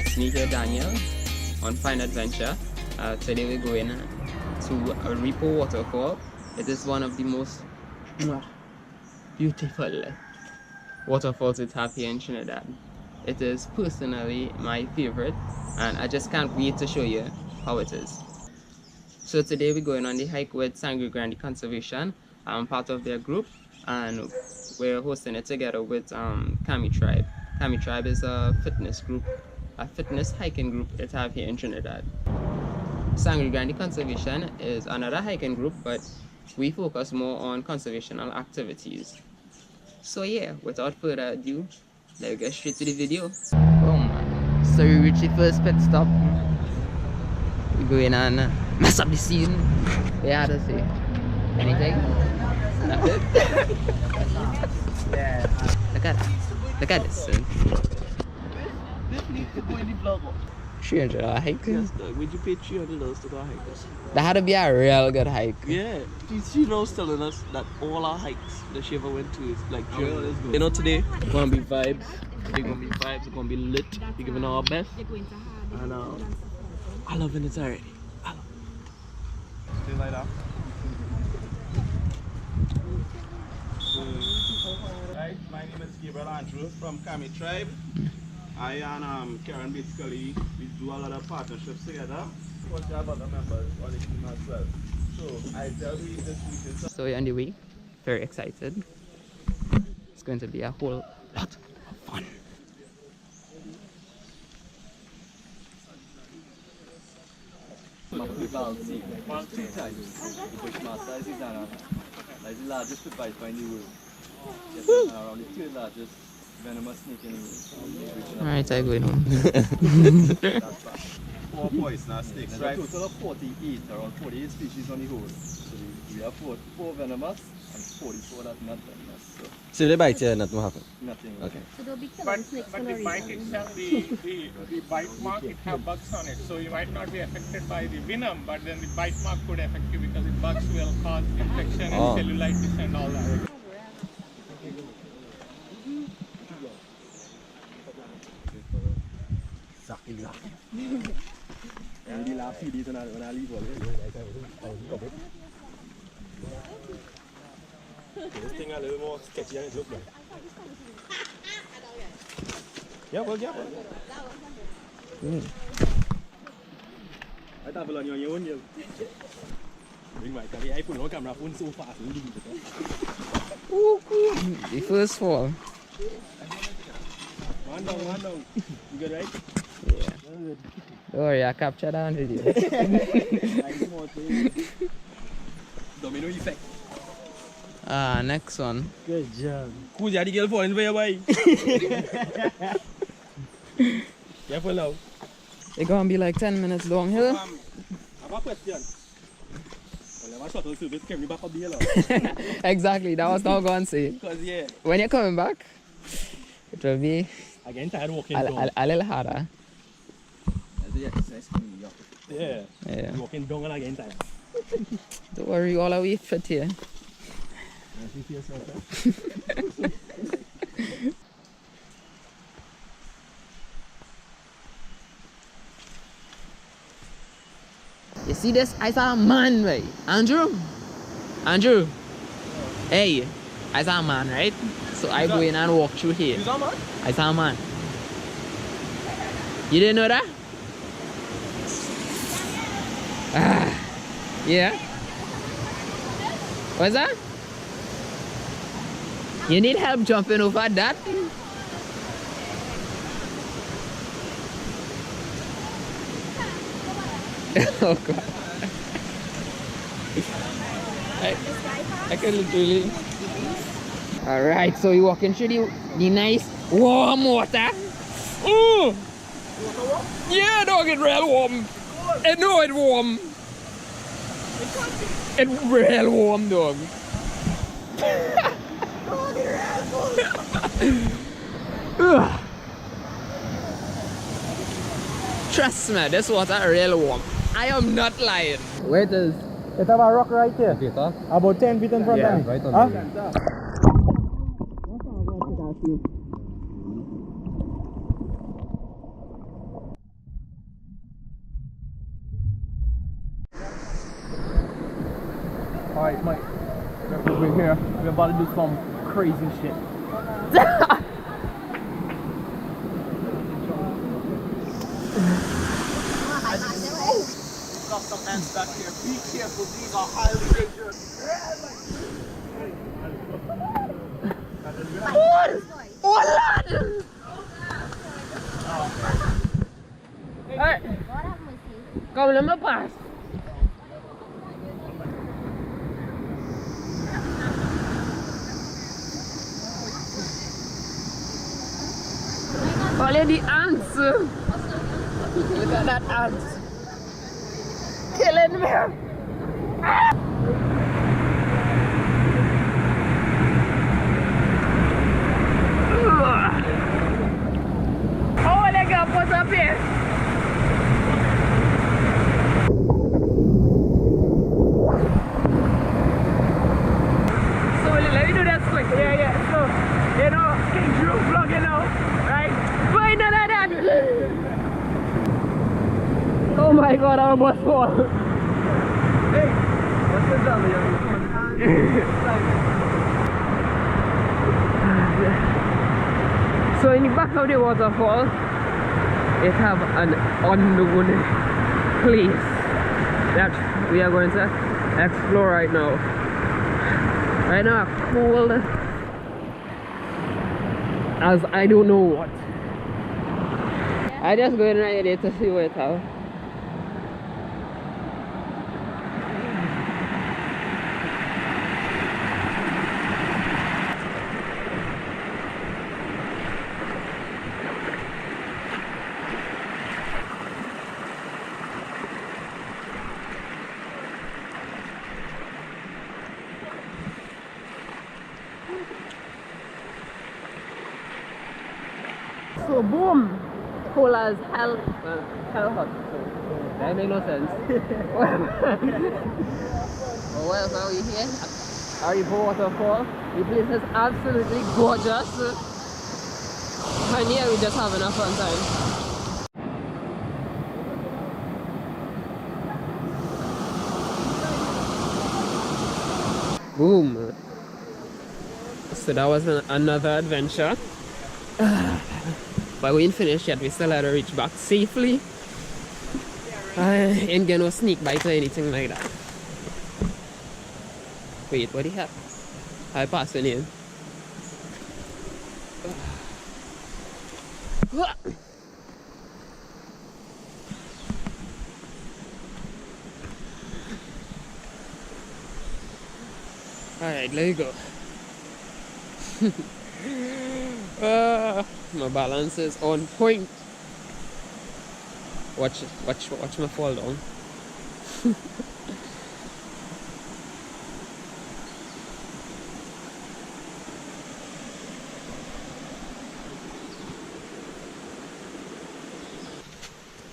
It's me here, Daniel, on Fine Adventure. Today we're going to Aripo Waterfall. It is one of the most beautiful waterfalls we have here in Trinidad. It is personally my favorite, and I just can't wait to show you how it is. So today we're going on the hike with Sangre Grande Conservation. I'm part of their group, and we're hosting it together with Kami Tribe. Kami Tribe is a fitness group, a fitness hiking group it have here in Trinidad. Sangre Grande Conservation is another hiking group, but we focus more on conservational activities. So yeah, without further ado, let's get straight to the video. Boom. So we reached the first pit stop. We're going on mess up the scene. Yeah, to say anything? Nothing? Yeah. Look at this. This needs to go in the vlog. $300 hike? Yes, dog. Would you pay $300 to go hike? That had to be a real good hike. Yeah. She was telling us that all our hikes that she ever went to is like $300. You know, today it's gonna be vibes. It's gonna be vibes. It's gonna be lit. We're giving our best. And I love it already. I love it. Stay light up. Right, my name is Gabriel Andrew from Kami Tribe. I and Karen basically we do a lot of partnerships together. We have other members on the team as well. So I tell you this week is So we're on the way. Very excited. It's going to be a whole lot of fun. Two times. The Bushmaster is the largest foot bite in the world. Around the third largest venomous snake in the world. Alright, I'm going home. 4 poisonous snakes, right? A total of 48, around 48 species on the whole. So we have 4 venomous and 44 that not venomous. So they bite you, nothing will happen? Nothing. Okay. So they'll be But snakes the for no bite reason. itself, the bite mark, it have bugs on it. So you might not be affected by the venom, but then the bite mark could affect you because the bugs will cause infection and cellulitis and all that. And the last few days when I leave all This thing a little more sketchy than it looks like. Yeah, well. I thought on your own, you. Bring my camera. I put no camera phone so fast. The first fall. One down. You good, right? Yeah. Don't worry, I captured that on video. Domino effect. Next one. Good job. Who's the girl falling for your boy? Careful now. It's gonna be like 10 minutes long here. I have a question. Well, I shuttle service can we back up the yellow? Exactly, that was what I was going to say. Because yeah. When you're coming back, it will be Again, tired walking a little harder. That's the exercise coming up. Yeah. Yeah. Walking down and again tired. Don't worry, all our way fit here. You see this? I saw a man, right? Andrew? Hey, I saw a man, right? So I go in and walk through here. You saw man? I saw a man. You didn't know that? Yeah. What's that? You need help jumping over that? Oh God. I can literally. Alright, so you're walking through the nice warm water. Oh! Yeah, dog, it's real warm. I know it's warm. It's real warm, dog. Trust me, this water is real warm. I am not lying. Where it is? It's a rock right here. About 10 feet in front of me. Right on huh? Alright, Mike. We're here. We're about to do some crazy shit. Got some men back here. Be careful, these are highly dangerous. Hey, come let me pass. Only the ants. Look at that ants. Killing me. Oh, they got put up here. So let me do that quick. Yeah. So, you know, King Drew vlogging now, right? Find another that. Oh my God, I almost fall. Hey, what's the deal, So in the back of the waterfall, it have an unknown place that we are going to explore right now. Right now, cold as I don't know what. I just going right there to see what it's out. So boom, cold as hell, well, hell hot. So that make no sense. Oh well, so we here at Aripo Waterfall. The place is absolutely gorgeous, and here we just having a fun time. Boom. So that was another adventure. But we ain't finished yet, we still had to reach back safely. Ain't get no sneak bite or anything like that. Wait, what do you have? I passed in here. Alright, let you go. My balance is on point. Watch me fall down.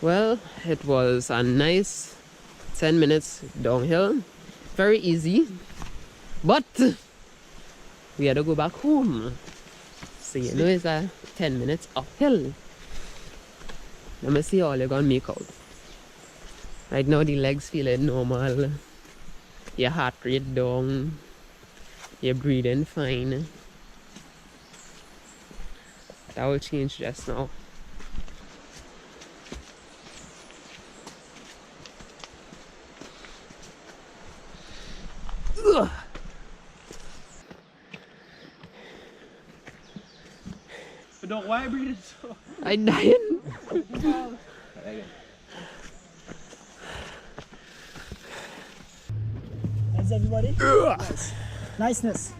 Well, it was a nice 10 minutes downhill. Very easy. But we had to go back home. So you know it's a 10 minutes uphill. Let me see how you're gonna make out. Right now the legs feeling normal. Your heart rate down. You're breathing fine. That will change just now. Ugh. But don't why breathe so. I'm dying. Thanks everybody. Niceness.